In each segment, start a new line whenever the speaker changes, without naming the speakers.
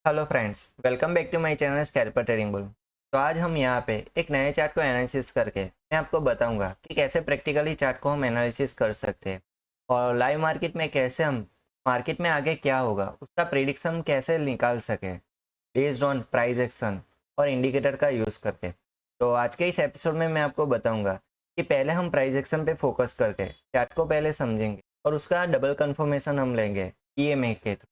Hello friends, welcome back to my channel scalper trading bull. तो आज हम यहाँ पे एक नए चार्ट को एनालिसिस करके मैं आपको बताऊंगा कि कैसे प्रैक्टिकली चार्ट को हम एनालिसिस कर सकते हैं और लाइव मार्केट में कैसे हम मार्केट में आगे क्या होगा उसका प्रेडिक्शन कैसे निकाल सके बेस्ड ऑन प्राइस एक्शन और इंडिकेटर का यूज़ करके। तो आज के इस एपिसोड में मैं आपको बताऊँगा कि पहले हम प्राइस एक्शन पे फोकस करके चार्ट को पहले समझेंगे और उसका डबल कन्फर्मेशन हम लेंगे ईएमए के थ्रू,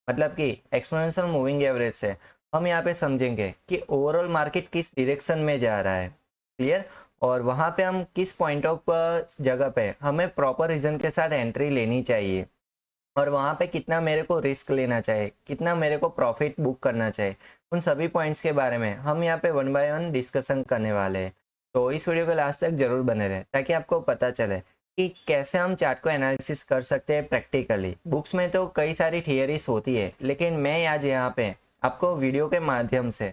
मतलब कि एक्सपोनेंशियल मूविंग एवरेज से हम यहाँ पे समझेंगे कि ओवरऑल मार्केट किस डायरेक्शन में जा रहा है। क्लियर। और वहाँ पे हम किस पॉइंट ऑफ जगह पे हमें प्रॉपर रीजन के साथ एंट्री लेनी चाहिए और वहाँ पे कितना मेरे को रिस्क लेना चाहिए, कितना मेरे को प्रॉफिट बुक करना चाहिए, उन सभी पॉइंट्स के बारे में हम यहाँ पे वन बाय वन डिस्कशन करने वाले हैं। तो इस वीडियो को लास्ट तक जरूर बने रहे ताकि आपको पता चले कि कैसे हम चार्ट को एनालिसिस कर सकते हैं प्रैक्टिकली। बुक्स में तो कई सारी थियरीज होती है, लेकिन मैं आज यहाँ पे आपको वीडियो के माध्यम से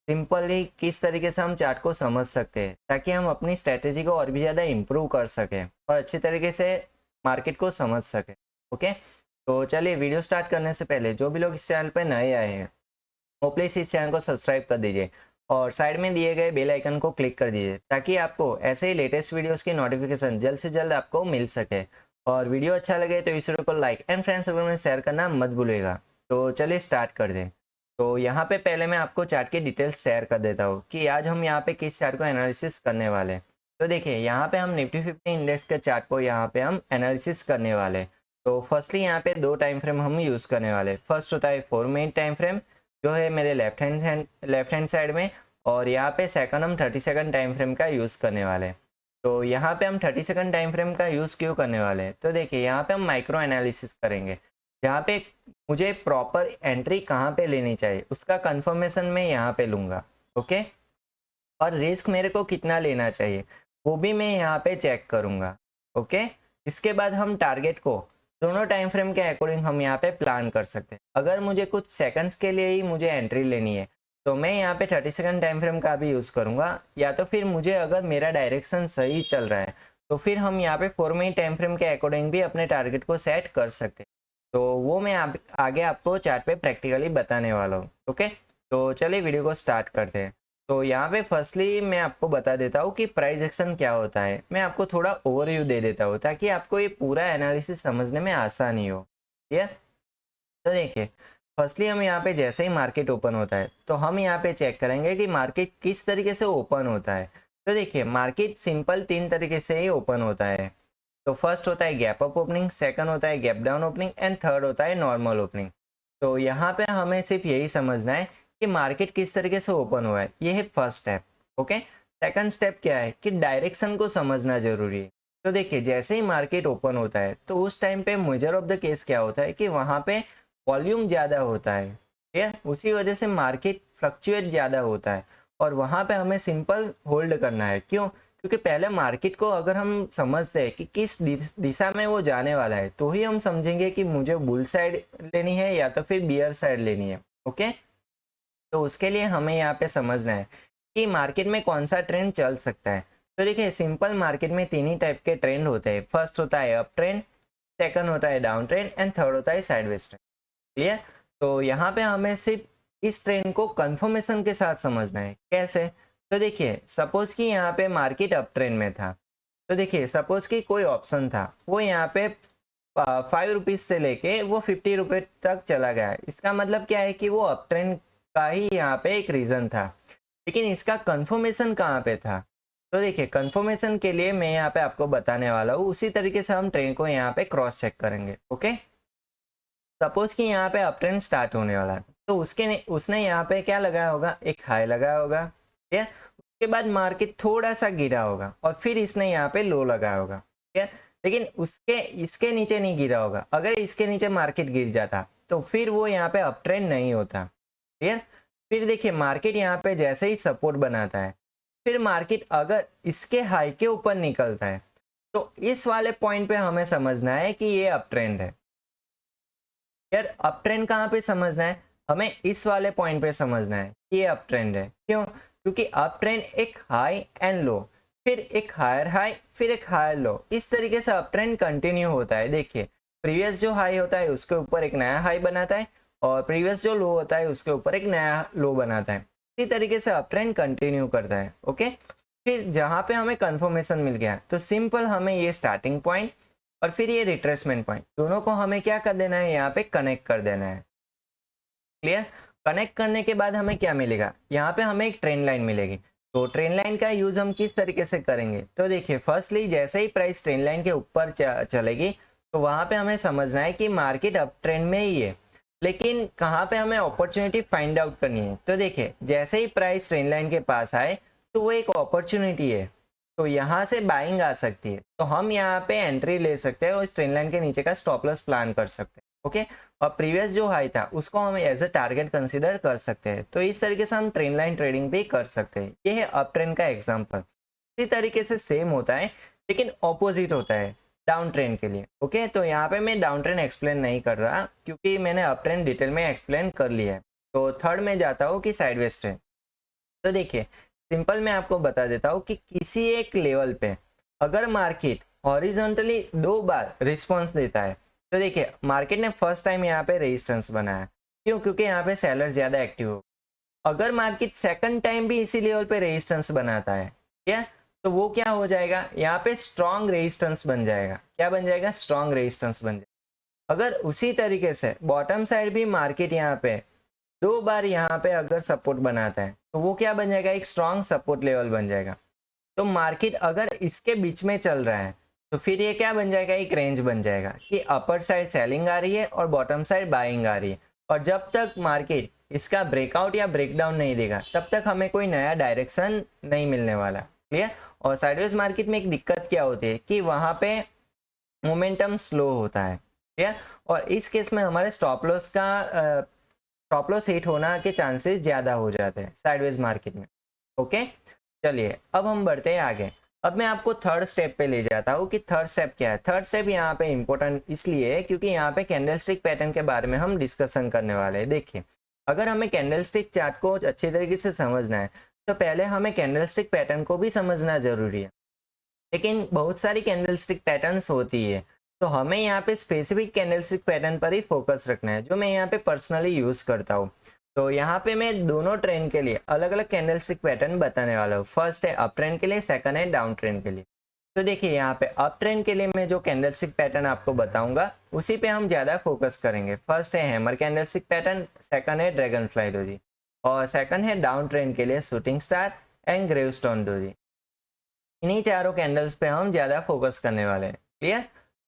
सिंपली किस तरीके से हम चार्ट को समझ सकते हैं ताकि हम अपनी स्ट्रेटेजी को और भी ज़्यादा इम्प्रूव कर सकें और अच्छी तरीके से मार्केट को समझ सकें। ओके, तो चलिए वीडियो स्टार्ट करने से पहले जो भी लोग इस चैनल पर नए आए हैं वो प्लीज़ इस चैनल को सब्सक्राइब कर दीजिए और साइड में दिए गए बेल आइकन को क्लिक कर दीजिए ताकि आपको ऐसे ही लेटेस्ट वीडियोस की नोटिफिकेशन जल्द से जल्द आपको मिल सके। और वीडियो अच्छा लगे तो इस वीडियो को लाइक एंड फ्रेंड्स सर्कल में शेयर करना मत भूलिएगा। तो चलिए स्टार्ट कर दें। तो यहाँ पे पहले मैं आपको चार्ट की डिटेल्स शेयर कर देता हूँ कि आज हम यहाँ पे किस चार्ट को एनालिसिस करने वाले हैं। तो देखिए यहाँ पे हम निफ्टी 50 इंडेक्स के चार्ट को यहाँ पे हम एनालिसिस करने वाले हैं। तो फर्स्टली यहाँ पे दो टाइम फ्रेम हम यूज़ करने वाले। फर्स्ट होता है 4 मिनट टाइम फ्रेम जो है मेरे लेफ्ट हैंड साइड में, और यहाँ पे सेकंड हम 30 सेकंड टाइम फ्रेम का यूज़ करने वाले हैं। तो यहाँ पे हम 30 सेकंड टाइम फ्रेम का यूज़ क्यों करने वाले हैं, तो देखिए यहाँ पे हम माइक्रो एनालिसिस करेंगे जहाँ पे मुझे प्रॉपर एंट्री कहाँ पे लेनी चाहिए उसका कंफर्मेशन मैं यहाँ पे लूँगा। ओके, और रिस्क मेरे को कितना लेना चाहिए वो भी मैं यहाँ पे चेक करूँगा। ओके, इसके बाद हम टारगेट को दोनों टाइम फ्रेम के अकॉर्डिंग हम यहाँ पे प्लान कर सकते हैं। अगर मुझे कुछ सेकंड्स के लिए ही मुझे एंट्री लेनी है तो मैं यहाँ पे 30 सेकंड टाइम फ्रेम का भी यूज़ करूँगा, या तो फिर मुझे अगर मेरा डायरेक्शन सही चल रहा है तो फिर हम यहाँ पे 4 मिनट टाइम फ्रेम के अकॉर्डिंग भी अपने टारगेट को सेट कर सकते हैं। तो वो मैं आगे आपको चार्ट पे प्रैक्टिकली बताने वाला हूँ। ओके, तो चलिए वीडियो को स्टार्ट करते हैं। तो यहाँ पे फर्स्टली मैं आपको बता देता हूँ कि प्राइस एक्शन क्या होता है। मैं आपको थोड़ा ओवरव्यू दे देता हूँ ताकि आपको ये पूरा एनालिसिस समझने में आसानी हो। ठीक है, तो देखिए फर्स्टली हम यहाँ पे जैसे ही मार्केट ओपन होता है तो हम यहाँ पे चेक करेंगे कि मार्केट किस तरीके से ओपन होता है। तो देखिए मार्केट सिंपल तीन तरीके से ही ओपन होता है। तो फर्स्ट होता है गैप अप ओपनिंग, सेकंड होता है gap down opening and third होता है नॉर्मल ओपनिंग। तो यहाँ पे हमें सिर्फ यही समझना है कि मार्केट किस तरीके से ओपन हुआ है, ये है first step. Okay, second step क्या है कि डायरेक्शन को समझना जरूरी है। तो देखिए जैसे ही मार्केट ओपन होता है तो उस टाइम पे मेजर ऑफ द केस क्या होता है कि वहाँ पे वॉल्यूम ज़्यादा होता है। ठीक है, उसी वजह से मार्केट फ्लक्चुएट ज़्यादा होता है और वहाँ पे हमें सिंपल होल्ड करना है। क्यों? क्योंकि पहले मार्केट को अगर हम समझते हैं कि किस दिशा में वो जाने वाला है तो ही हम समझेंगे कि मुझे बुल साइड लेनी है या तो फिर बियर साइड लेनी है। ओके, तो उसके लिए हमें यहाँ पे समझना है कि मार्केट में कौन सा ट्रेंड चल सकता है। तो देखिए सिंपल मार्केट में तीन ही टाइप के ट्रेंड होते हैं। फर्स्ट होता है अप ट्रेंड, सेकंड होता है डाउन ट्रेंड एंड थर्ड होता है साइडवेज ट्रेंड। क्लियर? तो यहाँ पे हमें सिर्फ इस ट्रेंड को कंफर्मेशन के साथ समझना है। कैसे? तो देखिए सपोज कि यहाँ पे मार्केट अप ट्रेंड में था, तो देखिए सपोज कि कोई ऑप्शन था वो यहाँ पे 5 रुपीज़ से लेके वो 50 रुपये तक चला गया। इसका मतलब क्या है कि वो अप ट्रेंड का ही यहाँ पे एक रीज़न था, लेकिन इसका कंफर्मेशन कहाँ पे था। तो देखिए कंफर्मेशन के लिए मैं यहाँ पे आपको बताने वाला हूँ, उसी तरीके से हम ट्रेंड को यहाँ पे क्रॉस चेक करेंगे। ओके, सपोज कि यहाँ पे अप ट्रेंड स्टार्ट होने वाला है तो उसने यहाँ पे क्या लगाया होगा, एक हाई लगाया होगा। ठीक है, उसके बाद मार्केट थोड़ा सा गिरा होगा और फिर इसने यहाँ पे लो लगाया होगा। ठीक है, लेकिन उसके इसके नीचे नहीं गिरा होगा। अगर इसके नीचे मार्केट गिर जाता तो फिर वो यहाँ पे अप ट्रेंड नहीं होता। ठीक है, फिर देखिए मार्केट यहाँ पे जैसे ही सपोर्ट बनाता है फिर मार्केट अगर इसके हाई के ऊपर निकलता है तो इस वाले पॉइंट पे हमें समझना है कि ये अप ट्रेंड है। यार अप ट्रेंड कहाँ पे समझना है, हमें इस वाले पॉइंट पे समझना है कि ये अप ट्रेंड है। क्यों? क्योंकि अप ट्रेंड एक हाई एंड लो, फिर एक हायर हाई, फिर एक हायर लो, इस तरीके से अप ट्रेंड कंटिन्यू होता है। देखिए प्रीवियस जो हाई होता है उसके ऊपर एक नया हाई बनाता है और प्रीवियस जो लो होता है उसके ऊपर एक नया लो बनाता है। इसी तरीके से अप ट्रेंड कंटिन्यू करता है। ओके, फिर जहाँ पे हमें कंफर्मेशन मिल गया तो सिंपल हमें ये स्टार्टिंग पॉइंट और फिर ये रिट्रेसमेंट पॉइंट दोनों को हमें क्या कर देना है, यहाँ पे कनेक्ट कर देना है। क्लियर? कनेक्ट करने के बाद हमें क्या मिलेगा, यहाँ पे हमें एक ट्रेंड लाइन मिलेगी। तो ट्रेंड लाइन का यूज हम किस तरीके से करेंगे, तो देखिए फर्स्टली जैसे ही प्राइस ट्रेंड लाइन के ऊपर चलेगी तो वहां पे हमें समझना है कि मार्केट अप ट्रेंड में ही है, लेकिन कहाँ पे हमें अपॉर्चुनिटी फाइंड आउट करनी है। तो देखिए जैसे ही प्राइस ट्रेंड लाइन के पास आए तो वो एक अपॉर्चुनिटी है, तो यहाँ से बाइंग आ सकती है, तो हम यहाँ पे एंट्री ले सकते हैं और इस ट्रेंड लाइन के नीचे का स्टॉप लॉस प्लान कर सकते हैं। ओके, और प्रीवियस जो हाई था उसको हम एज अ टारगेट कंसीडर कर सकते हैं। तो इस तरीके से हम ट्रेंड लाइन ट्रेडिंग भी कर सकते हैं। ये है अप ट्रेंड का एग्जांपल। इसी तरीके से सेम होता है लेकिन ऑपोजिट होता है डाउन ट्रेंड के लिए। ओके, तो यहाँ पे मैं डाउन ट्रेंड एक्सप्लेन नहीं कर रहा क्योंकि मैंने अप ट्रेंड डिटेल में एक्सप्लेन कर लिया है। तो थर्ड में जाता हूँ कि साइडवेज ट्रेंड। तो देखिए सिंपल मैं आपको बता देता हूँ कि किसी एक लेवल पे अगर मार्केट हॉरिजॉन्टली 2 बार रिस्पॉन्स देता है, तो देखिए मार्केट ने फर्स्ट टाइम यहाँ पे रेजिस्टेंस बनाया, क्यों? क्योंकि यहाँ पे सेलर ज्यादा एक्टिव हो। अगर मार्केट सेकंड टाइम भी इसी लेवल पे रेजिस्टेंस बनाता है, क्या, तो वो क्या हो जाएगा, यहाँ पे स्ट्रॉन्ग रेजिस्टेंस बन जाएगा। क्या बन जाएगा? स्ट्रॉन्ग रेजिस्टेंस बन जाएगा। अगर उसी तरीके से बॉटम साइड भी मार्केट यहाँ पे 2 बार यहाँ पे अगर सपोर्ट बनाता है तो वो क्या बन जाएगा, एक स्ट्रॉन्ग सपोर्ट लेवल बन जाएगा। तो मार्केट अगर इसके बीच में चल रहा है तो फिर ये क्या बन जाएगा, एक रेंज बन जाएगा कि अपर साइड सेलिंग आ रही है और बॉटम साइड बाइंग आ रही है। और जब तक मार्केट इसका ब्रेकआउट या ब्रेकडाउन नहीं देगा तब तक हमें कोई नया डायरेक्शन नहीं मिलने वाला। क्लियर? और साइडवेज मार्केट में एक दिक्कत क्या होती है कि वहां पे मोमेंटम स्लो होता है। क्लियर? और इस केस में हमारे स्टॉप लॉस हिट होना के चांसेस ज्यादा हो जाते हैं साइडवेज मार्केट में। ओके, चलिए अब हम बढ़ते हैं आगे। अब मैं आपको थर्ड स्टेप पे ले जाता हूँ कि थर्ड स्टेप क्या है। थर्ड स्टेप यहाँ पे इंपॉर्टेंट इसलिए है क्योंकि यहाँ पे कैंडलस्टिक पैटर्न के बारे में हम डिस्कशन करने वाले हैं। देखिए अगर हमें कैंडलस्टिक चार्ट को अच्छी तरीके से समझना है तो पहले हमें कैंडलस्टिक पैटर्न को भी समझना जरूरी है। लेकिन बहुत सारी कैंडलस्टिक पैटर्न्स होती है, तो हमें यहाँ पे स्पेसिफिक कैंडलस्टिक पैटर्न पर ही फोकस रखना है जो मैं यहाँ पे पर्सनली यूज करता हूँ। तो यहाँ पे मैं दोनों ट्रेंड के लिए अलग अलग कैंडलस्टिक पैटर्न बताने वाला हूँ। फर्स्ट है अप ट्रेंड के लिए, सेकंड है डाउन ट्रेंड के लिए। तो देखिए यहाँ पे अप ट्रेंड के लिए मैं जो कैंडलस्टिक पैटर्न आपको बताऊंगा उसी पे हम ज्यादा फोकस करेंगे। फर्स्ट है हैमर कैंडलस्टिक पैटर्न, सेकंड है ड्रैगन फ्लाई डोजी, और सेकंड है डाउन ट्रेंड के लिए shooting star and gravestone doji. इन्हीं चारों कैंडल्स पे हम ज्यादा फोकस करने वाले हैं। क्लियर?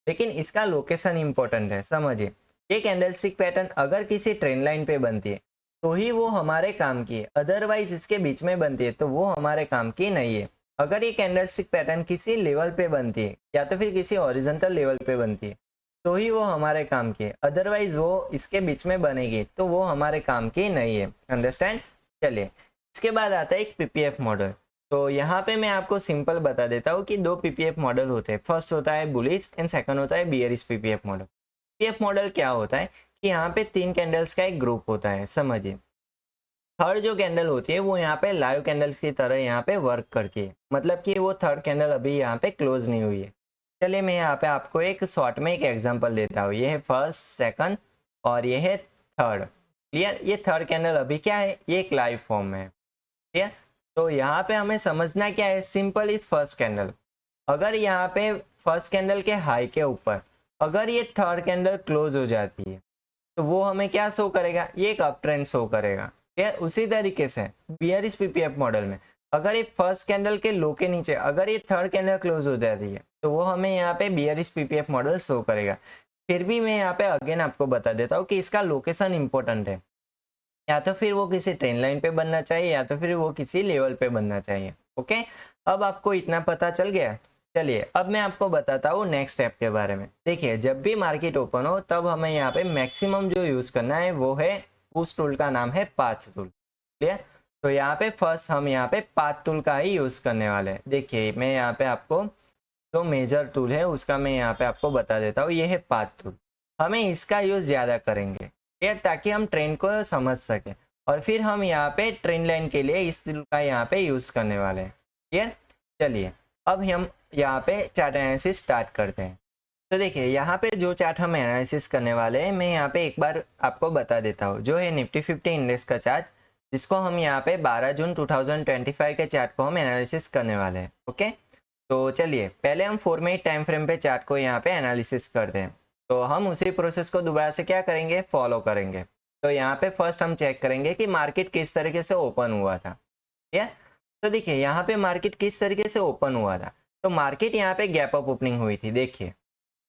लेकिन इसका लोकेशन इंपॉर्टेंट है, समझिए। ये कैंडलस्टिक पैटर्न अगर किसी ट्रेंड लाइन पे बनती है तो ही वो हमारे काम की है, अदरवाइज इसके बीच में बनती है तो वो हमारे काम की नहीं है। अगर ये कैंडलस्टिक पैटर्न किसी लेवल पे बनती है या तो फिर किसी हॉरिजॉन्टल लेवल पे बनती है तो ही वो हमारे काम की है, अदरवाइज वो इसके बीच में बनेगी तो वो हमारे काम की नहीं है। अंडरस्टैंड? चलिए इसके बाद आता है एक पीपीएफ मॉडल। तो यहाँ पे मैं आपको सिंपल बता देता हूँ कि 2 पीपीएफ मॉडल होते हैं। फर्स्ट होता है बुलिश एंड सेकंड होता है bearish PPF model. PPF model क्या होता है कि यहाँ पे 3 कैंडल्स का एक ग्रुप होता है। समझिए थर्ड जो कैंडल होती है वो यहाँ पे लाइव कैंडल्स की तरह यहाँ पे वर्क करती है, मतलब कि वो थर्ड कैंडल अभी यहाँ पे क्लोज नहीं हुई है। चलिए मैं यहाँ पे आपको एक शॉर्ट में एक एग्जांपल देता हूँ। ये है फर्स्ट, सेकंड और ये है थर्ड। क्लियर? ये थर्ड कैंडल अभी क्या है, ये एक लाइव फॉर्म में है। क्लियर? तो यहाँ पे हमें समझना क्या है, सिंपल इज फर्स्ट कैंडल। अगर यहाँ पे फर्स्ट कैंडल के हाई के ऊपर अगर ये थर्ड कैंडल क्लोज हो जाती है तो वो हमें क्या शो करेगा, ये एक अप ट्रेंड शो करेगा। यार उसी तरीके से बियरिश पीपीएफ मॉडल में अगर ये फर्स्ट कैंडल के लो के नीचे अगर ये थर्ड कैंडल क्लोज हो जाती है तो वो हमें यहाँ पे बियरिश पीपीएफ मॉडल शो करेगा। फिर भी मैं यहाँ पे अगेन आपको बता देता हूँ कि इसका लोकेशन इंपॉर्टेंट है, या तो फिर वो किसी ट्रेंड लाइन पे बनना चाहिए या तो फिर वो किसी लेवल पे बनना चाहिए। ओके, अब आपको इतना पता चल गया। चलिए अब मैं आपको बताता हूँ नेक्स्ट स्टेप के बारे में। देखिए जब भी मार्केट ओपन हो तब हमें यहाँ पे मैक्सिमम जो यूज करना है वो है उस टूल का नाम है पाथ टूल। क्लियर? तो यहाँ पे फर्स्ट हम यहाँ पे पाथ टूल का ही यूज करने वाले हैं। देखिए मैं यहाँ पे आपको जो मेजर टूल है उसका मैं यहाँ पे आपको बता देता हूँ। ये है पाथ टूल, हमें इसका यूज ज्यादा करेंगे ताकि हम ट्रेंड को समझ सके, और फिर हम यहाँ पे ट्रेंड लाइन के लिए इस टूल का यहाँ पे यूज करने वाले हैं। क्लियर? चलिए अब हम यहाँ पे चार्ट एनालिसिस स्टार्ट करते हैं। तो देखिए यहाँ पे जो चार्ट हम एनालिसिस करने वाले हैं, मैं यहाँ पे एक बार आपको बता देता हूँ, जो है निफ्टी 50 इंडेक्स का चार्ट, जिसको हम यहाँ पे 12 जून 2025 के चार्ट को हम एनालिसिस करने वाले हैं। ओके, तो चलिए पहले हम 4 मिनट टाइम फ्रेम पे चार्ट को यहाँ पे एनालिसिस करते हैं। तो हम उसी प्रोसेस को दोबारा से क्या करेंगे, फॉलो करेंगे। तो यहाँ पे फर्स्ट हम चेक करेंगे कि मार्केट किस तरीके से ओपन हुआ था। ठीक है, तो देखिए यहाँ पे मार्केट किस तरीके से ओपन हुआ था। तो मार्केट यहाँ पे गैप अप ओपनिंग हुई थी। देखिए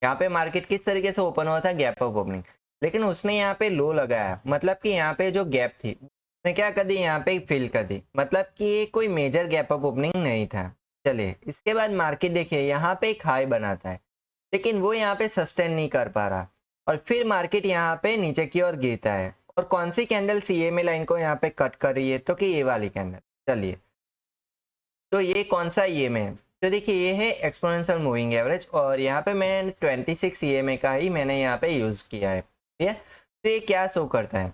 यहाँ पे मार्केट किस तरीके से ओपन हुआ था, गैप अप ओपनिंग, लेकिन उसने यहाँ पे लो लगाया, मतलब कि यहाँ पे जो गैप थी उसने क्या कर दी, यहाँ पे फिल कर दी, मतलब कि ये कोई मेजर गैप अप ओपनिंग नहीं था। चलिए इसके बाद मार्केट देखिए यहाँ पे एक हाई बनाता है, लेकिन वो यहाँ पे सस्टेन नहीं कर पा रहा और फिर मार्केट यहाँ पे नीचे की ओर गिरता है। और कौन सी कैंडल सीएमए लाइन को यहाँ पे कट कर रही है, तो कि ये वाली कैंडल। चलिए तो ये कौन सा ईएमए है, तो देखिए ये है एक्सपोनेंशियल मूविंग एवरेज, और यहाँ पे मैंने 26 ईएमए का ही मैंने यहाँ पे यूज़ किया है। ठीक है, तो ये क्या शो करता है,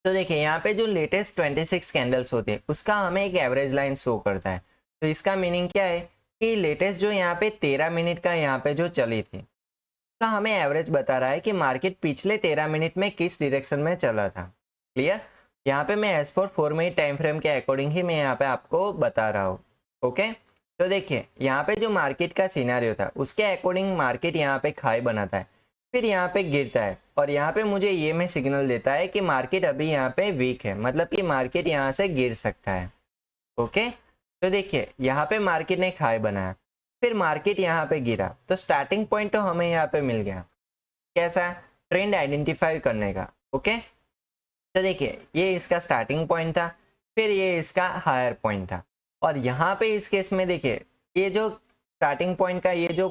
तो देखिए यहाँ पे जो लेटेस्ट 26 कैंडल्स होते हैं उसका हमें एक एवरेज लाइन शो करता है। तो इसका मीनिंग क्या है कि लेटेस्ट जो यहाँ पे 13 मिनट का यहाँ पे जो चली थी उसका हमें एवरेज बता रहा है कि मार्केट पिछले 13 मिनट में किस डायरेक्शन में चला था। क्लियर, यहाँ पे मैं as per 4 minute time frame के अकॉर्डिंग ही मैं यहाँ पे आपको बता रहा हूँ। ओके, तो देखिए यहाँ पे जो मार्केट का सिनेरियो था उसके अकॉर्डिंग मार्केट यहाँ पे हाई बनाता है, फिर यहाँ पे गिरता है, और यहाँ पे मुझे ये में सिग्नल देता है कि मार्केट अभी यहाँ पे वीक है, मतलब कि मार्केट यहाँ से गिर सकता है। ओके, तो देखिए यहाँ पे मार्केट ने हाई बनाया, फिर मार्केट यहाँ पे गिरा, तो स्टार्टिंग पॉइंट तो हमें यहाँ पे मिल गया, कैसा, ट्रेंड आइडेंटिफाई करने का। ओके, तो देखिए ये इसका स्टार्टिंग पॉइंट था, फिर ये इसका हायर पॉइंट था, और यहाँ पे इस केस में देखिए ये जो स्टार्टिंग पॉइंट का ये जो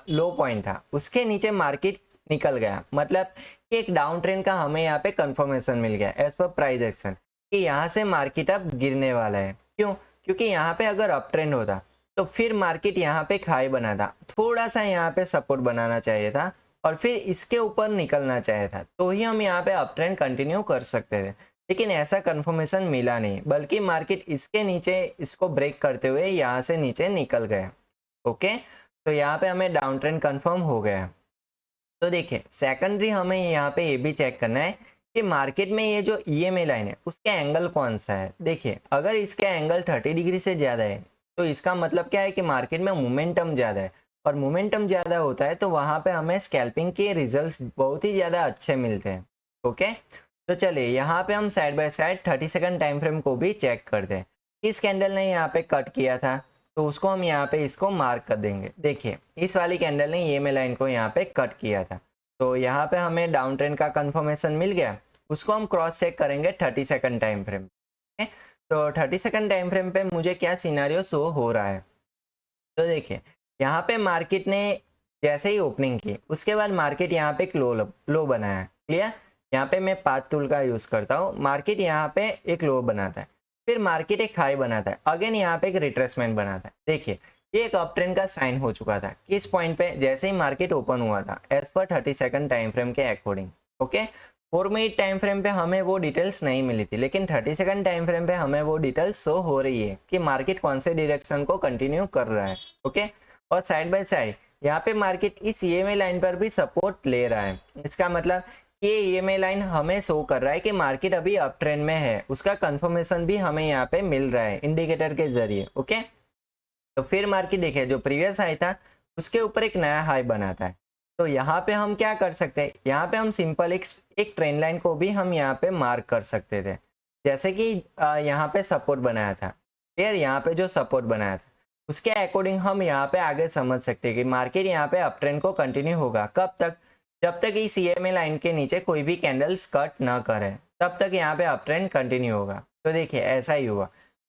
लो पॉइंट था उसके नीचे मार्केट निकल गया, मतलब कि एक डाउन ट्रेंड का हमें यहाँ पे कंफर्मेशन मिल गया एज पर प्राइस एक्शन कि यहाँ से मार्केट अब गिरने वाला है। क्यों, क्योंकि यहाँ पे अगर अप ट्रेंड होता तो फिर मार्केट यहाँ पे हाई बनाता, थोड़ा सा यहाँ पे सपोर्ट बनाना चाहिए था और फिर इसके ऊपर निकलना चाहिए था, तो ही हम यहाँ पे अप ट्रेंड कंटिन्यू कर सकते थे। लेकिन ऐसा कंफर्मेशन मिला नहीं, बल्कि मार्केट इसके नीचे इसको ब्रेक करते हुए यहाँ से नीचे निकल गए। ओके, तो यहाँ पे हमें डाउन ट्रेंड कंफर्म हो गया। तो देखिए सेकेंडरी हमें यहाँ पे ये भी चेक करना है कि मार्केट में ये जो ईएमए लाइन है उसके एंगल कौन सा है। देखिए अगर इसके एंगल 30 डिग्री से ज़्यादा है तो इसका मतलब क्या है कि मार्केट में मोमेंटम ज़्यादा है, और मोमेंटम ज़्यादा होता है तो वहाँ पे हमें स्कैल्पिंग के रिजल्ट्स बहुत ही ज़्यादा अच्छे मिलते हैं। ओके, तो चलिए यहाँ पे हम side by side 30 second time frame को भी चेक करते हैं। किस कैंडल ने यहाँ पे कट किया था तो उसको हम यहाँ पे इसको मार्क कर देंगे। देखिए इस वाली कैंडल ने ईएमए लाइन को यहाँ पे कट किया था, तो यहाँ पे हमें डाउन ट्रेंड का कंफर्मेशन मिल गया। उसको हम क्रॉस चेक करेंगे 30 सेकंड टाइम फ्रेम। तो 30 सेकंड टाइम फ्रेम पे मुझे क्या सिनारियो शो हो रहा है, तो देखिए यहाँ पे मार्केट ने जैसे ही ओपनिंग की उसके बाद मार्केट यहाँ पे एक लो बनाया। क्लियर, यहाँ पे मैं पाथ टूल का यूज़ करता हूँ, मार्केट यहाँ पे एक लो बनाता है, फिर मार्केट एक हाई बनाता है, अगेन यहाँ पे एक रिट्रेसमेंट बनाता है। देखिए ये एक अप ट्रेंड का साइन हो चुका था किस पॉइंट पे, जैसे ही मार्केट ओपन हुआ था एज पर 30 सेकंड टाइम फ्रेम के according. Okay, 4 minute time frame पे हमें वो डिटेल्स नहीं मिली थी, लेकिन 30 सेकंड टाइम फ्रेम पे हमें वो डिटेल्स शो हो रही है कि मार्केट कौन से डायरेक्शन को कंटिन्यू कर रहा है। ओके, और साइड बाय साइड यहाँ पे मार्केट इस ईएमए लाइन पर भी सपोर्ट ले रहा है। इसका मतलब ये ईएमए लाइन हमें शो कर रहा है कि मार्केट अभी अप ट्रेंड में है, उसका कंफर्मेशन भी हमें यहाँ पे मिल रहा है इंडिकेटर के जरिए। ओके, तो फिर मार्केट देखिए जो प्रीवियस हाई था उसके ऊपर एक नया हाई बनाता है, तो यहाँ पे हम क्या कर सकते हैं, यहाँ पे हम सिंपल एक ट्रेंड लाइन को भी हम यहाँ पे मार्क कर सकते थे, जैसे कि यहाँ पे सपोर्ट बनाया था, फिर यहाँ पे जो सपोर्ट बनाया था उसके अकॉर्डिंग हम यहाँ पे आगे समझ सकते हैं कि मार्केट यहाँ पे अप ट्रेंड को कंटिन्यू होगा। कब तक, जब तक इस ईएमए लाइन के नीचे कोई भी कैंडल्स कट ना करे तब तक यहाँ पे अप ट्रेंड कंटिन्यू होगा। तो देखिए ऐसा ही हुआ,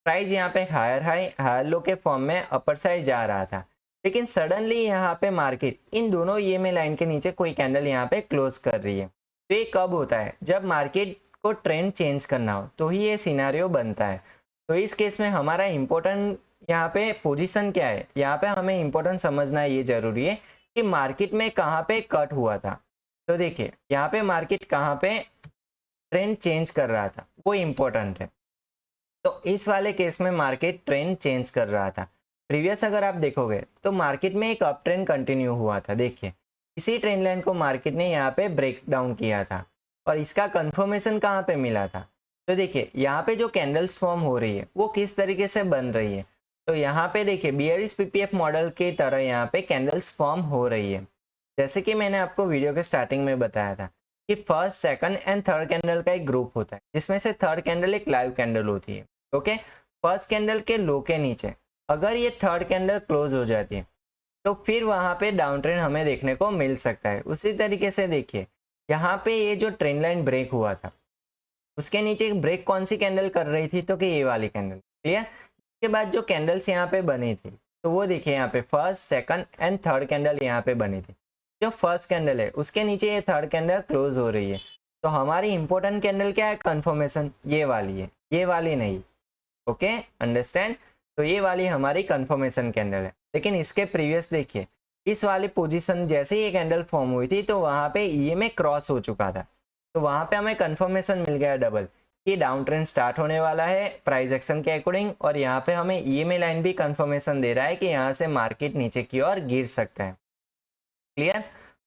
प्राइस यहाँ पे हायर हाई हायर लो के फॉर्म में अपर साइड जा रहा था, लेकिन सडनली यहाँ पे मार्केट इन दोनों ईएमए लाइन के नीचे कोई कैंडल यहाँ पे क्लोज कर रही है। तो ये कब होता है, जब मार्केट को ट्रेंड चेंज करना हो तो ही ये सिनारियो बनता है। तो इस केस में हमारा इम्पोर्टेंट यहाँ पे पोजीशन क्या है, यहाँ पे हमें इम्पोर्टेंट समझना ये जरूरी है कि मार्केट में कहाँ पे कट हुआ था। तो देखिए यहाँ पे मार्केट कहाँ पे ट्रेंड चेंज कर रहा था वो इम्पोर्टेंट है। तो इस वाले केस में मार्केट ट्रेंड चेंज कर रहा था। प्रीवियस अगर आप देखोगे तो मार्केट में एक अप ट्रेंड कंटिन्यू हुआ था। देखिए इसी ट्रेंड लाइन को मार्केट ने यहाँ पे ब्रेक डाउन किया था और इसका कंफर्मेशन कहाँ पे मिला था। तो देखिए यहाँ पे जो कैंडल्स फॉर्म हो रही है वो किस तरीके से बन रही है। तो यहाँ पे देखिए बियरिश पीपीएफ मॉडल की तरह यहाँ पे कैंडल्स फॉर्म हो रही है। जैसे कि मैंने आपको वीडियो के स्टार्टिंग में बताया था कि first, second and third candle का एक ग्रुप होता है, जिसमें से थर्ड कैंडल एक लाइव कैंडल होती है। ओके, फर्स्ट कैंडल के लो के नीचे अगर ये थर्ड कैंडल क्लोज हो जाती है तो फिर वहां पे डाउन ट्रेंड हमें देखने को मिल सकता है। उसी तरीके से देखिए यहाँ पे ये जो ट्रेंड लाइन ब्रेक हुआ था उसके नीचे ब्रेक कौन सी कैंडल कर रही थी, तो कि ये वाली कैंडल। क्लियर। इसके बाद जो कैंडल्स यहाँ पे बनी थी तो वो देखिए यहाँ पे first, second and third candle यहाँ पे बनी थी। जो फर्स्ट कैंडल है उसके नीचे ये थर्ड कैंडल क्लोज हो रही है। तो हमारी इंपॉर्टेंट कैंडल क्या है, कंफर्मेशन ये वाली है, ये वाली नहीं। Okay, understand. तो ये वाली हमारी कंफर्मेशन कैंडल है। लेकिन इसके प्रीवियस देखिए इस वाली पोजीशन जैसे ही ये कैंडल फॉर्म हुई थी तो वहां पे ईएमए क्रॉस हो चुका था। तो वहां पे हमें कंफर्मेशन मिल गया डबल कि डाउन ट्रेंड स्टार्ट होने वाला है प्राइस एक्शन के अकॉर्डिंग। और यहाँ पे हमें ईएमए लाइन भी कंफर्मेशन दे रहा है कि यहाँ से मार्केट नीचे की ओर गिर सकता है। क्लियर।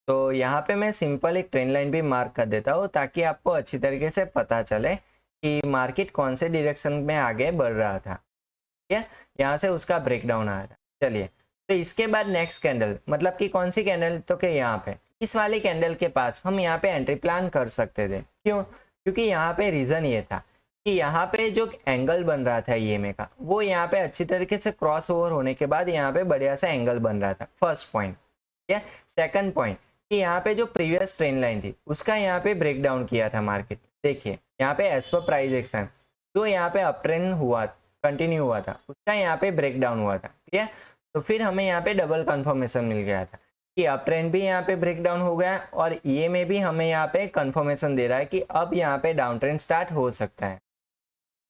तो यहाँ पे मैं सिंपल एक ट्रेंड लाइन भी मार्क कर देता हूँ ताकि आपको अच्छी तरीके से पता चले कि मार्केट कौन से डायरेक्शन में आगे बढ़ रहा था। ठीक है, यहाँ से उसका ब्रेकडाउन आया था। चलिए, तो इसके बाद नेक्स्ट कैंडल मतलब कि कौन सी कैंडल, तो कि यहाँ पे इस वाली कैंडल के पास हम यहाँ पे एंट्री प्लान कर सकते थे। क्यों? क्योंकि यहाँ पे रीजन ये था कि यहाँ पे जो एंगल बन रहा था ईएमए का वो यहाँ पे अच्छी तरीके से क्रॉस ओवर होने के बाद यहाँ पे बढ़िया सा एंगल बन रहा था। First point. ठीक है। सेकंड पॉइंट कि यहाँ पे जो प्रीवियस ट्रेंड लाइन थी उसका यहाँ पे ब्रेक डाउन किया था मार्केट। देखिए यहाँ पे एज पर प्राइस एक्शन जो यहाँ पे अप ट्रेंड हुआ कंटिन्यू हुआ था उसका यहाँ पे ब्रेक डाउन हुआ था। ठीक है। तो फिर हमें यहाँ पे डबल कंफर्मेशन मिल गया था कि अप ट्रेंड भी यहाँ पे ब्रेक डाउन हो गया और ईएमए भी हमें यहाँ पे कंफर्मेशन दे रहा है कि अब यहाँ पे डाउन ट्रेंड स्टार्ट हो सकता है।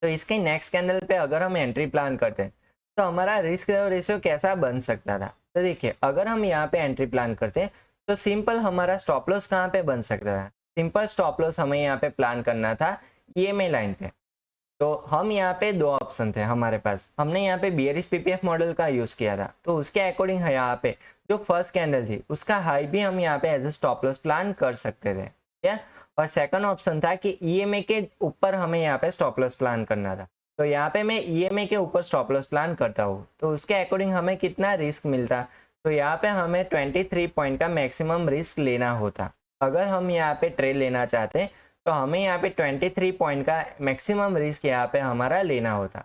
तो इसके नेक्स्ट कैंडल पे अगर हम एंट्री प्लान करते हैं तो हमारा रिस्क रेशियो कैसा बन सकता था। तो देखिए अगर हम यहाँ पे एंट्री प्लान करते हैं तो सिंपल हमारा स्टॉप लॉस कहाँ पे बन सकता था। सिंपल स्टॉप लॉस हमें यहाँ पे प्लान करना था ईएमए लाइन पे। तो हम यहाँ पे दो ऑप्शन थे हमारे पास। हमने यहाँ पे बियरिश पीपीएफ मॉडल का यूज किया था तो उसके अकॉर्डिंग है यहाँ पे जो फर्स्ट कैंडल थी उसका हाई भी हम यहाँ पे as a stop loss plan कर सकते थे। ठीक। और सेकंड ऑप्शन था कि ईएमए के ऊपर हमें यहाँ पे स्टॉप लॉस प्लान करना था। तो यहाँ पे मैं ईएमए के ऊपर स्टॉप लॉस प्लान करता हूँ तो उसके अकॉर्डिंग हमें कितना रिस्क मिलता। तो यहाँ पे हमें 23 पॉइंट का मैक्सिमम रिस्क लेना होता। अगर हम यहाँ पे ट्रेड लेना चाहते तो हमें यहाँ पे 23 पॉइंट का मैक्सिमम रिस्क यहाँ पे हमारा लेना होता।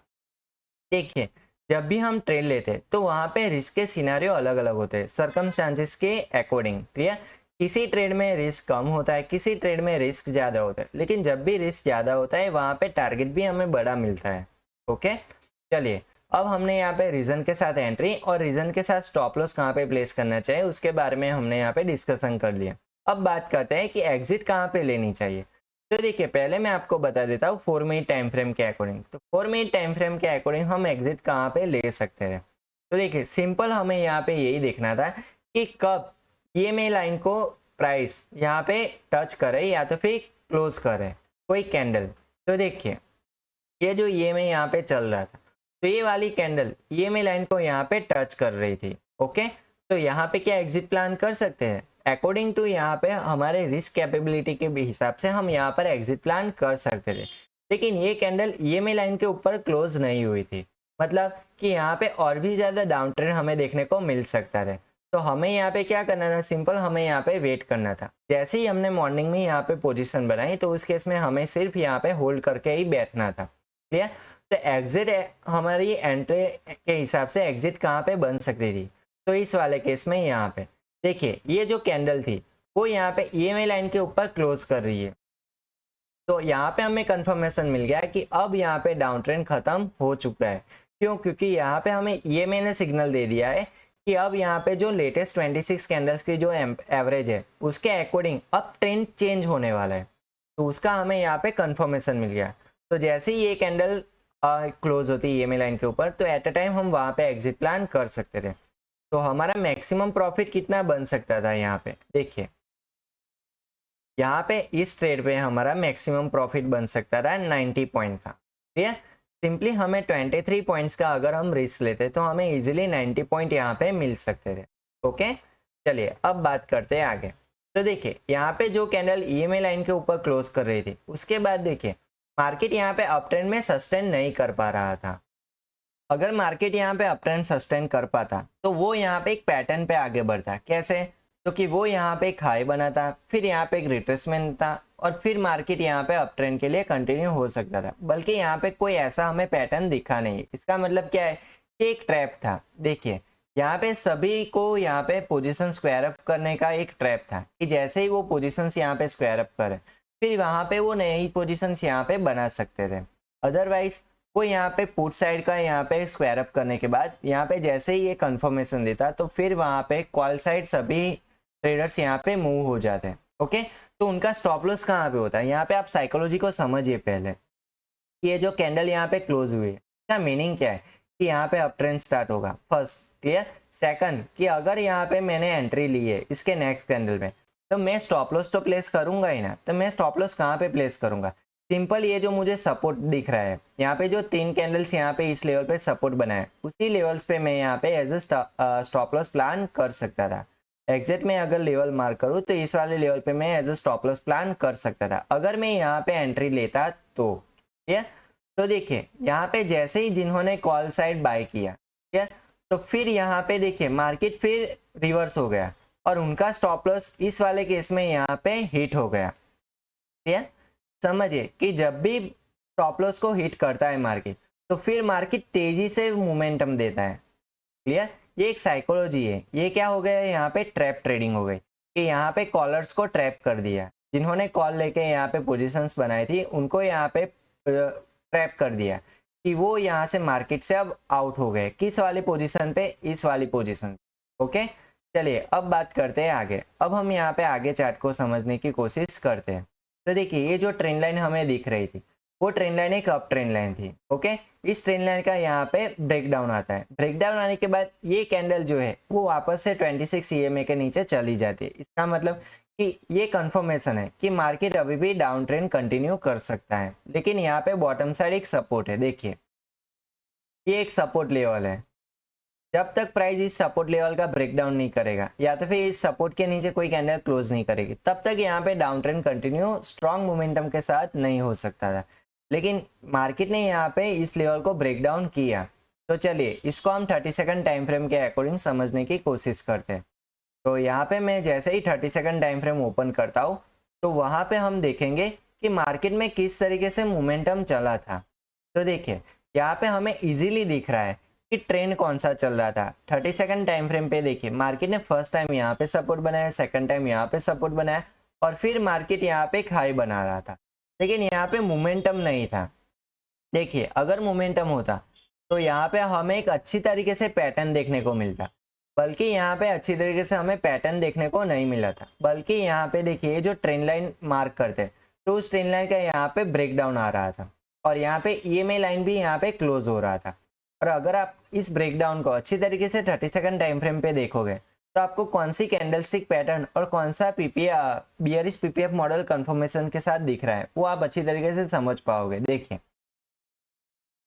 देखिए जब भी हम ट्रेड लेते तो वहाँ पे रिस्क के सिनेरियो अलग अलग होते हैं सर्कमस्टांसेस के अकॉर्डिंग। क्लियर। किसी ट्रेड में रिस्क कम होता है, किसी ट्रेड में रिस्क ज़्यादा होता है, लेकिन जब भी रिस्क ज़्यादा होता है वहाँ पे टारगेट भी हमें बड़ा मिलता है। ओके, चलिए अब हमने यहाँ पे रीजन के साथ एंट्री और रीजन के साथ स्टॉप लॉस कहाँ पे प्लेस करना चाहिए उसके बारे में हमने यहाँ पे डिस्कशन कर लिया। अब बात करते हैं कि एग्जिट कहाँ पे लेनी चाहिए। तो देखिए पहले मैं आपको बता देता हूँ 4 मिनट टाइम फ्रेम के अकॉर्डिंग। तो 4 मिनट टाइम फ्रेम के अकॉर्डिंग हम एग्जिट कहाँ पे ले सकते हैं। तो देखिए सिंपल हमें यहाँ पे यही देखना था कि कब ईएमए लाइन को प्राइस यहाँ पे टच करे या तो फिर क्लोज करे कोई कैंडल। तो देखिए ये जो ईएमए यहाँ पे चल रहा था तो ये वाली कैंडल ईएमए लाइन को यहाँ पे टच कर रही थी। ओके, तो यहाँ पे क्या एग्जिट प्लान कर सकते हैं अकॉर्डिंग टू यहाँ पे हमारे रिस्क कैपेबिलिटी के हिसाब से हम यहाँ पर एग्जिट प्लान कर सकते थे। लेकिन ये कैंडल ईएमए लाइन के ऊपर क्लोज नहीं हुई थी, मतलब कि यहाँ पे और भी ज़्यादा डाउन ट्रेंड हमें देखने को मिल सकता है। तो हमें यहाँ पे क्या करना था, सिंपल हमें यहाँ पे वेट करना था। जैसे ही हमने मॉर्निंग में यहाँ पे पोजीशन बनाई तो उस केस में हमें सिर्फ यहाँ पे होल्ड करके ही बैठना था। क्लियर। तो एग्जिट हमारी एंट्री के हिसाब से एग्जिट कहाँ पे बन सकती थी, तो इस वाले केस में यहाँ पे देखिए ये जो कैंडल थी वो यहाँ पे ईएमए लाइन के ऊपर क्लोज कर रही है। तो यहाँ पे हमें कंफर्मेशन मिल गया कि अब यहाँ पे डाउन ट्रेंड खत्म हो चुका है। क्यों? क्योंकि यहाँ पे हमें ईएमए ने सिग्नल दे दिया है कि अब यहाँ पे जो लेटेस्ट 26 कैंडल्स की जो एवरेज है उसके अकॉर्डिंग अब ट्रेंड चेंज होने वाला है। तो उसका हमें यहाँ पे कंफर्मेशन मिल गया। तो जैसे ही ये कैंडल क्लोज होती है ईएमए लाइन के ऊपर तो एट अ टाइम हम वहाँ पे एग्जिट प्लान कर सकते थे। तो हमारा मैक्सिमम प्रॉफिट कितना बन सकता था, यहाँ पे देखिए यहाँ पे इस ट्रेड पे हमारा मैक्सिमम प्रॉफिट बन सकता था 90 पॉइंट का। ठीक है। सिंपली हमें 23 पॉइंट्स का अगर हम रिस्क लेते तो हमें इजीली 90 पॉइंट यहाँ पे मिल सकते थे। ओके, चलिए अब बात करते हैं आगे। तो देखिए यहाँ पे जो कैंडल ईएमए लाइन के ऊपर क्लोज कर रही थी, उसके बाद देखिए मार्केट यहाँ पे अप ट्रेंड में सस्टेन नहीं कर पा रहा था। अगर मार्केट यहाँ पे अप ट्रेंड सस्टेन कर पाता तो वो यहाँ पे एक पैटर्न पे आगे बढ़ता। कैसे? तो कि वो यहाँ पे एक हाई बनाता, फिर यहाँ पे एक रिट्रेसमेंट था और फिर मार्केट यहाँ पे अप ट्रेंड के लिए कंटिन्यू हो सकता था। बल्कि यहाँ पे कोई ऐसा हमें पैटर्न दिखा नहीं। इसका मतलब क्या है कि एक ट्रैप था। देखिए यहाँ पे सभी को यहाँ पे पोजीशन स्क्वायर अप करने का एक ट्रैप था कि जैसे ही वो पोजीशंस यहाँ पे स्क्वायर अप करे फिर वहाँ पे वो नई पोजीशंस यहाँ पे बना सकते थे। अदरवाइज वो यहाँ पे पुट साइड का यहाँ पे स्क्वायर अप करने के बाद यहाँ पे जैसे ही ये कंफर्मेशन देता तो फिर वहाँ पे कॉल साइड सभी ट्रेडर्स यहाँ पे मूव हो जाते हैं। ओके, तो उनका स्टॉप लॉस कहाँ पे होता है? यहाँ पे आप साइकोलॉजी को समझिए पहले। ये जो कैंडल यहाँ पे क्लोज हुई है, इसका मीनिंग क्या है कि यहाँ पे अप ट्रेंड स्टार्ट होगा। First clear. सेकंड कि अगर यहाँ पे मैंने एंट्री ली है इसके नेक्स्ट कैंडल में तो मैं स्टॉप लॉस तो प्लेस करूंगा ही ना। तो मैं स्टॉप लॉस कहाँ पे प्लेस करूंगा? सिंपल, ये जो मुझे सपोर्ट दिख रहा है यहाँ पे जो 3 कैंडल्स यहाँ पे इस लेवल पे सपोर्ट बनाए उसी लेवल्स पे मैं यहाँ पे as a stop loss plan कर सकता था। एग्जैक्ट में अगर लेवल मार्क करूँ तो इस वाले लेवल पे मैं as a stop loss plan कर सकता था अगर मैं यहाँ पे एंट्री लेता तो। ठीक है, तो देखिए यहाँ पे जैसे ही जिन्होंने कॉल साइड बाय किया, ठीक है, तो फिर यहाँ पे देखिए मार्केट फिर रिवर्स हो गया और उनका स्टॉप लॉस इस वाले केस में यहाँ पे हिट हो गया। ठीक है, समझिए कि जब भी स्टॉप लॉस को हिट करता है मार्केट तो फिर मार्केट तेजी से मोमेंटम देता है। क्लियर, ये एक साइकोलॉजी है। ये क्या हो गया? यहाँ पे ट्रैप ट्रेडिंग हो गई कि यहाँ पे कॉलर्स को ट्रैप कर दिया। जिन्होंने कॉल लेके यहाँ पे पोजीशंस बनाई थी उनको यहाँ पे ट्रैप कर दिया कि वो यहाँ से मार्केट से अब आउट हो गए। किस वाली पोजीशन पे? इस वाली पोजीशन। ओके, चलिए अब बात करते हैं आगे। अब हम यहाँ पे आगे चार्ट को समझने की कोशिश करते हैं। तो देखिए ये जो ट्रेंड लाइन हमें दिख रही थी वो ट्रेंड लाइन एक अप ट्रेंड लाइन थी। ओके, इस ट्रेंड लाइन का यहाँ पे ब्रेकडाउन आता है। ब्रेकडाउन आने के बाद ये कैंडल जो है वो वापस से 26 ईएमए के नीचे चली जाती है। इसका मतलब कि ये कंफर्मेशन है कि मार्केट अभी भी डाउन ट्रेंड कंटिन्यू कर सकता है। लेकिन यहाँ पे बॉटम साइड एक सपोर्ट है। देखिए ये एक सपोर्ट लेवल है। जब तक प्राइस इस सपोर्ट लेवल का ब्रेकडाउन नहीं करेगा या तो फिर इस सपोर्ट के नीचे कोई कैंडल क्लोज नहीं करेगी तब तक यहाँ पे down trend continue strong momentum के साथ नहीं हो सकता था। लेकिन मार्केट ने यहाँ पे इस लेवल को ब्रेक डाउन किया। तो चलिए इसको हम 30 सेकंड टाइम फ्रेम के अकॉर्डिंग समझने की कोशिश करते हैं। तो यहाँ पे मैं जैसे ही 30 सेकंड टाइम फ्रेम ओपन करता हूँ तो वहाँ पे हम देखेंगे कि मार्केट में किस तरीके से मोमेंटम चला था। तो देखिए यहाँ पे हमें इजीली दिख रहा है कि ट्रेंड कौन सा चल रहा था। 30 सेकंड टाइम फ्रेम पे देखिए मार्केट ने फर्स्ट टाइम यहाँ पे सपोर्ट बनाया, सेकंड टाइम यहाँ पे सपोर्ट बनाया और फिर मार्केट यहाँ पे एक हाई बना रहा था। लेकिन यहाँ पे मोमेंटम नहीं था। देखिए अगर मोमेंटम होता तो यहाँ पे हमें एक अच्छी तरीके से पैटर्न देखने को मिलता, बल्कि यहाँ पे अच्छी तरीके से हमें पैटर्न देखने को नहीं मिला था। बल्कि यहाँ पे देखिए जो ट्रेंड लाइन मार्क करते तो उस ट्रेंड लाइन का यहाँ पे ब्रेकडाउन आ रहा था और यहाँ पे ईएमए लाइन भी यहाँ पे क्लोज हो रहा था। और अगर आप इस ब्रेकडाउन को अच्छी तरीके से 30 सेकंड टाइम फ्रेम पे देखोगे तो आपको कौन सी कैंडलस्टिक पैटर्न और कौन सा बियरिश पीपीएफ मॉडल कंफर्मेशन के साथ दिख रहा है वो आप अच्छी तरीके से समझ पाओगे। देखिए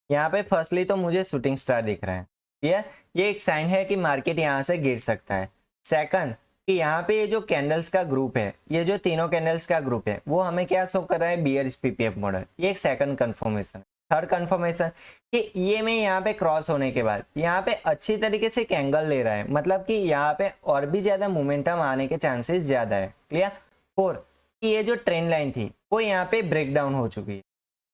यहाँ पे फर्स्टली तो मुझे शूटिंग स्टार दिख रहा है। ये एक साइन है कि मार्केट यहाँ से गिर सकता है। सेकंड कि यहाँ पे ये जो कैंडल्स का ग्रुप है, ये जो तीनों कैंडल्स का ग्रुप है वो हमें क्या शो कर रहा है? Bearish PPF model. ये एक सेकंड कंफर्मेशन। थर्ड कंफर्मेशन कि ईएमए यहाँ पे क्रॉस होने के बाद यहाँ पे अच्छी तरीके से एक एंगल ले रहा है, मतलब कि यहाँ पे और भी ज्यादा मोमेंटम आने के चांसेस ज्यादा है। क्लियर। फोर्थ कि ये जो ट्रेंड लाइन थी वो यहाँ पे ब्रेक डाउन हो चुकी है।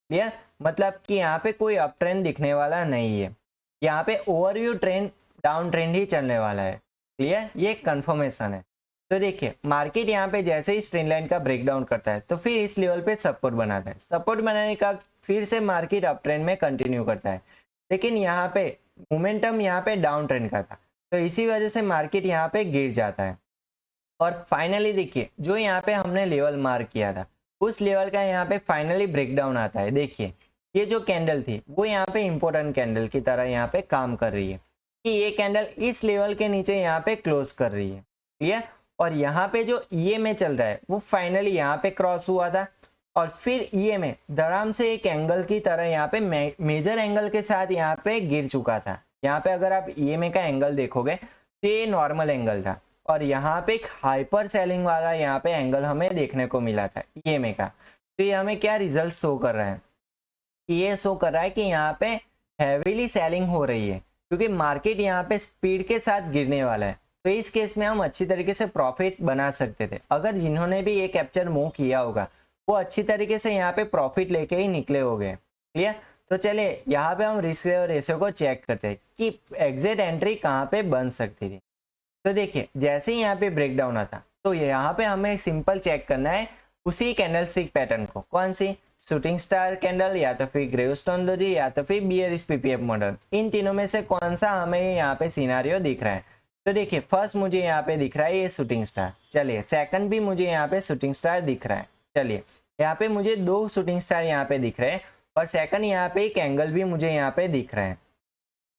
क्लियर, मतलब कि यहाँ पे कोई अप ट्रेंड दिखने वाला नहीं है। यहाँ पे ओवरव्यू ट्रेंड डाउन ट्रेंड ही चलने वाला है। क्लियर, ये कंफर्मेशन है। तो देखिए मार्केट यहाँ पे जैसे ही ट्रेंड लाइन का ब्रेकडाउन करता है तो फिर इस लेवल पे सपोर्ट बनाता है। सपोर्ट बनाने का फिर से मार्केट अप ट्रेंड में कंटिन्यू करता है। लेकिन यहाँ पे मोमेंटम यहाँ पे डाउन ट्रेंड का था तो इसी वजह से मार्केट यहाँ पे गिर जाता है। और फाइनली देखिए जो यहाँ पे हमने लेवल मार्क किया था उस लेवल का यहाँ पे फाइनली ब्रेकडाउन आता है। देखिए ये जो कैंडल थी वो यहाँ पे इंपॉर्टेंट कैंडल की तरह यहाँ पे काम कर रही है कि ये कैंडल इस लेवल के नीचे यहाँ पे क्लोज कर रही है। क्लियर, और यहाँ पे जो ईएमए चल रहा है वो फाइनली यहाँ पे क्रॉस हुआ था और फिर ईएमए धड़ाम से एक एंगल की तरह यहाँ पे मेजर एंगल के साथ यहाँ पे गिर चुका था। यहाँ पे अगर आप ईएमए का एंगल देखोगे तो ये नॉर्मल एंगल था और यहाँ पे एक हाइपर सेलिंग वाला यहाँ पे एंगल हमें देखने को मिला था ईएमए का। तो ये हमें क्या रिजल्ट शो कर रहा है, ये शो कर रहा है कि यहाँ पे हैवीली सेलिंग हो रही है, क्योंकि मार्केट यहाँ पे स्पीड के साथ गिरने वाला है। तो इस केस में हम अच्छी तरीके से प्रॉफिट बना सकते थे। अगर जिन्होंने भी ये कैप्चर मूव किया होगा वो अच्छी तरीके से यहाँ पे प्रॉफिट लेके ही निकले होंगे। क्लियर? तो चलिए यहाँ पे हम रिस्क रेशियो को चेक करते हैं कि एग्जिट एंट्री कहाँ पे बन सकती थी। तो देखिए जैसे ही यहाँ पे ब्रेकडाउन आता तो यहाँ पे हमें एक सिंपल चेक करना है उसी कैंडलस्टिक पैटर्न को, कौन सी, शूटिंग स्टार कैंडल या तो फिर ग्रेवस्टोन डोजी या तो फिर बियरिश पीपीएफ मॉडल, इन तीनों में से कौन सा हमें यहाँ पे सिनारियो दिख रहा है। तो देखिए फर्स्ट मुझे यहाँ पे दिख रहा है ये शूटिंग स्टार, चलिए सेकंड भी मुझे यहाँ पे शूटिंग स्टार दिख रहा है, चलिए यहाँ पे मुझे 2 शूटिंग स्टार यहाँ पे दिख रहे हैं और सेकंड यहाँ पे एक एंगल भी मुझे यहाँ पे दिख रहा है,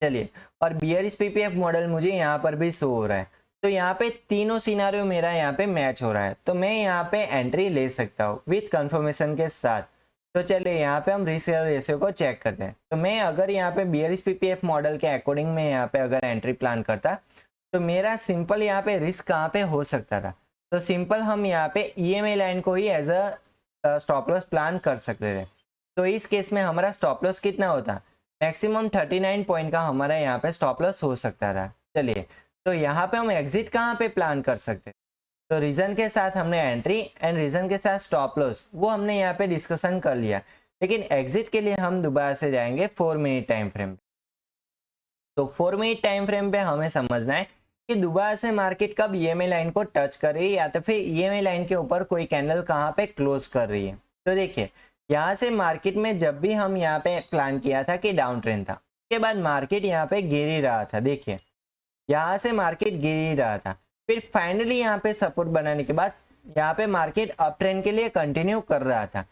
चलिए, और बियरिश पीपीएफ मॉडल मुझे यहाँ पर भी शो हो रहा है। तो यहाँ पे तीनों सिनारियो मेरा यहाँ पे मैच हो रहा है, तो मैं यहाँ पे एंट्री ले सकता हूँ विथ कंफर्मेशन के साथ। तो चलिए यहाँ पे हम रिस्क रेशियो को चेक करते हैं। तो मैं अगर यहाँ पे बियरिश पीपीएफ मॉडल के अकॉर्डिंग में यहाँ पे अगर एंट्री प्लान करता तो मेरा सिंपल यहाँ पे रिस्क कहाँ पे हो सकता था, तो सिंपल हम यहाँ पे ईएमए लाइन को ही as a stop loss plan कर सकते थे। तो इस केस में हमारा स्टॉप लॉस कितना होता, मैक्सिमम 39 पॉइंट का हमारा यहाँ पे स्टॉप लॉस हो सकता था। चलिए तो यहाँ पे हम एग्जिट कहाँ पे प्लान कर सकते, तो रीजन के साथ हमने एंट्री एंड रीजन के साथ स्टॉप लॉस वो हमने यहाँ पे डिस्कशन कर लिया, लेकिन एग्जिट के लिए हम दोबारा से जाएंगे 4 मिनट टाइम फ्रेम। तो 4 मिनट टाइम फ्रेम पे हमें समझना है कि दोबारा से मार्केट कब ईएमए लाइन को टच कर रही है या तो फिर ईएमए लाइन के ऊपर कोई कैंडल कहाँ पे क्लोज कर रही है। तो देखिए यहाँ से मार्केट में जब भी हम यहाँ पे प्लान किया था कि डाउन ट्रेंड था, उसके बाद मार्केट यहाँ पे गिर ही रहा था, देखिए यहाँ से मार्केट गिर ही रहा था, फिर फाइनली यहाँ पे सपोर्ट बनाने के बाद यहाँ पे मार्केट अप ट्रेंड के लिए कंटिन्यू कर रहा था।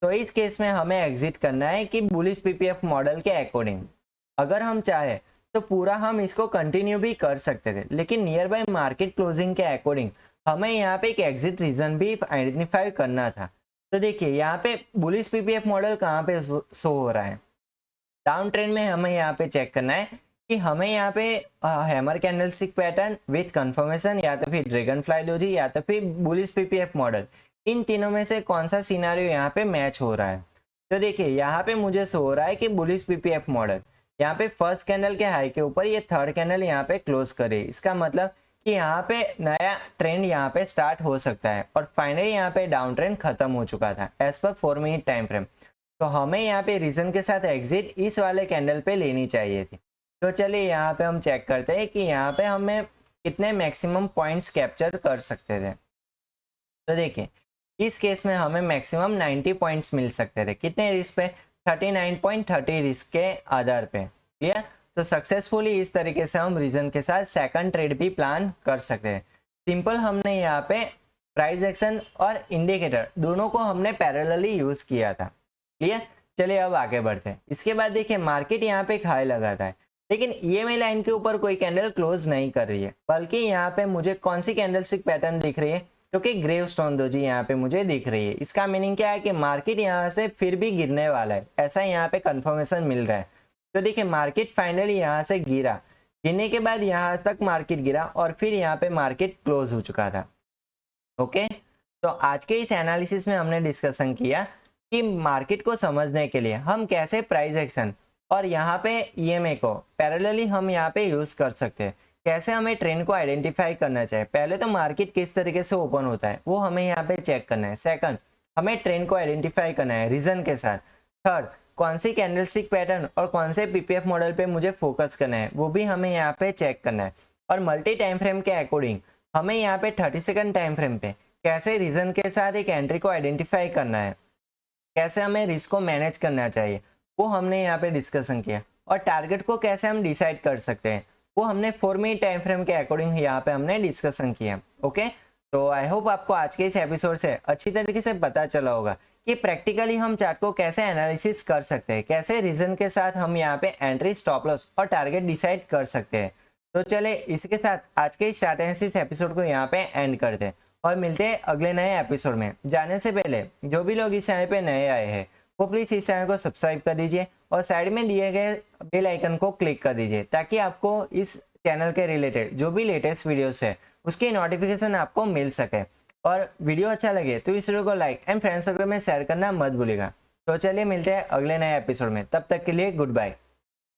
तो इस केस में हमें एग्जिट करना है कि बुलिश पीपीएफ मॉडल के अकॉर्डिंग। अगर हम चाहे तो पूरा हम इसको कंटिन्यू भी कर सकते थे, लेकिन नियर बाय मार्केट क्लोजिंग के अकॉर्डिंग हमें यहाँ पे एक एग्जिट रीजन भी आइडेंटिफाई करना था। तो देखिए यहाँ पे बुलिश पीपीएफ मॉडल कहाँ पे शो हो रहा है, डाउन ट्रेंड में हमें यहाँ पे चेक करना है कि हमें यहाँ पे hammer candlestick pattern with confirmation या तो फिर ड्रैगन फ्लाई डोजी या तो फिर बुलिश पीपीएफ मॉडल, इन तीनों में से कौन सा सिनारियो यहाँ पे मैच हो रहा है। तो देखिए यहाँ पे मुझे शो हो रहा है कि बुलिश पीपीएफ मॉडल यहाँ पे फर्स्ट कैंडल के हाई के ऊपर ये थर्ड कैंडल यहाँ पे क्लोज करे, इसका मतलब कि यहाँ पे नया ट्रेंड यहाँ पे स्टार्ट हो सकता है और फाइनली यहाँ पे डाउन ट्रेंड खत्म हो चुका था as per 4 minute time frame. तो हमें यहाँ पे रीजन के साथ एग्जिट इस वाले कैंडल पे लेनी चाहिए थी। तो चलिए यहाँ पे हम चेक करते हैं कि यहाँ पे हमें कितने मैक्सिमम पॉइंट्स कैप्चर कर सकते थे। तो देखिए इस केस में हमें मैक्सिमम 90 पॉइंट्स मिल सकते थे, कितने रिस्क पे, 39.30 रिस्क के आधार पे। क्लियर? तो सक्सेसफुली इस तरीके से हम रीजन के साथ सेकंड ट्रेड भी प्लान कर सकते हैं। सिंपल हमने यहाँ पे प्राइस एक्शन और इंडिकेटर दोनों को हमने पैरेलली यूज किया था। क्लियर? चलिए अब आगे बढ़ते हैं। इसके बाद देखिए मार्केट यहाँ पे एक हाई लगाता है, लेकिन ईएमए लाइन के ऊपर कोई कैंडल क्लोज नहीं कर रही है, बल्कि यहाँ पे मुझे कौन सी कैंडलस्टिक पैटर्न दिख रही है, क्योंकि ग्रेवस्टोन डोजी यहाँ पे मुझे दिख रही है। इसका मीनिंग क्या है कि मार्केट यहाँ से फिर भी गिरने वाला है, ऐसा यहाँ पे कंफर्मेशन मिल रहा है। तो देखिए मार्केट फाइनली यहाँ से गिरा, गिरने के बाद यहाँ तक मार्केट गिरा और फिर यहाँ पे मार्केट क्लोज हो चुका था। ओके, तो आज के इस एनालिसिस में हमने डिस्कशन किया कि मार्केट को समझने के लिए हम कैसे प्राइस एक्शन और यहाँ पे ईएमए को पैरेलली हम यहाँ पे यूज कर सकते हैं, कैसे हमें ट्रेंड को आइडेंटिफाई करना चाहिए। पहले तो मार्केट किस तरीके से ओपन होता है वो हमें यहाँ पे चेक करना है। सेकंड, हमें ट्रेंड को आइडेंटिफाई करना है रीजन के साथ। थर्ड, कौन सी कैंडलस्टिक पैटर्न और कौन से पीपीएफ मॉडल पे मुझे फोकस करना है वो भी हमें यहाँ पे चेक करना है। और मल्टी टाइम फ्रेम के अकॉर्डिंग हमें यहाँ पे 30 सेकंड टाइम फ्रेम पे कैसे रीजन के साथ एक एंट्री को आइडेंटिफाई करना है, कैसे हमें रिस्क को मैनेज करना चाहिए, वो हमने यहाँ पे डिस्कशन किया। और टारगेट को कैसे हम डिसाइड कर सकते हैं वो हमने 4 मिनट टाइम फ्रेम के अकॉर्डिंग यहाँ पे हमने डिस्कशन किया। ओके, तो आई होप आपको आज के इस एपिसोड से अच्छी तरीके से पता चला होगा कि प्रैक्टिकली हम चार्ट को कैसे एनालिसिस कर सकते हैं, कैसे रीजन के साथ हम यहाँ पे एंट्री, स्टॉप लॉस और टारगेट डिसाइड कर सकते हैं। तो चले इसके साथ आज के इस चार्ट एनालिसिस एपिसोड को यहाँ पे एंड करते हैं और मिलते हैं अगले नए एपिसोड में। जाने से पहले जो भी लोग इस चैनल पे नए आए हैं वो प्लीज़ इस चैनल को सब्सक्राइब कर दीजिए और साइड में दिए गए बेल आइकन को क्लिक कर दीजिए, ताकि आपको इस चैनल के रिलेटेड जो भी लेटेस्ट वीडियोस है उसकी नोटिफिकेशन आपको मिल सके। और वीडियो अच्छा लगे तो इस वीडियो को लाइक एंड फ्रेंड सर्कल में शेयर करना मत भूलिएगा। तो चलिए मिलते हैं अगले नए एपिसोड में, तब तक के लिए गुड बाय।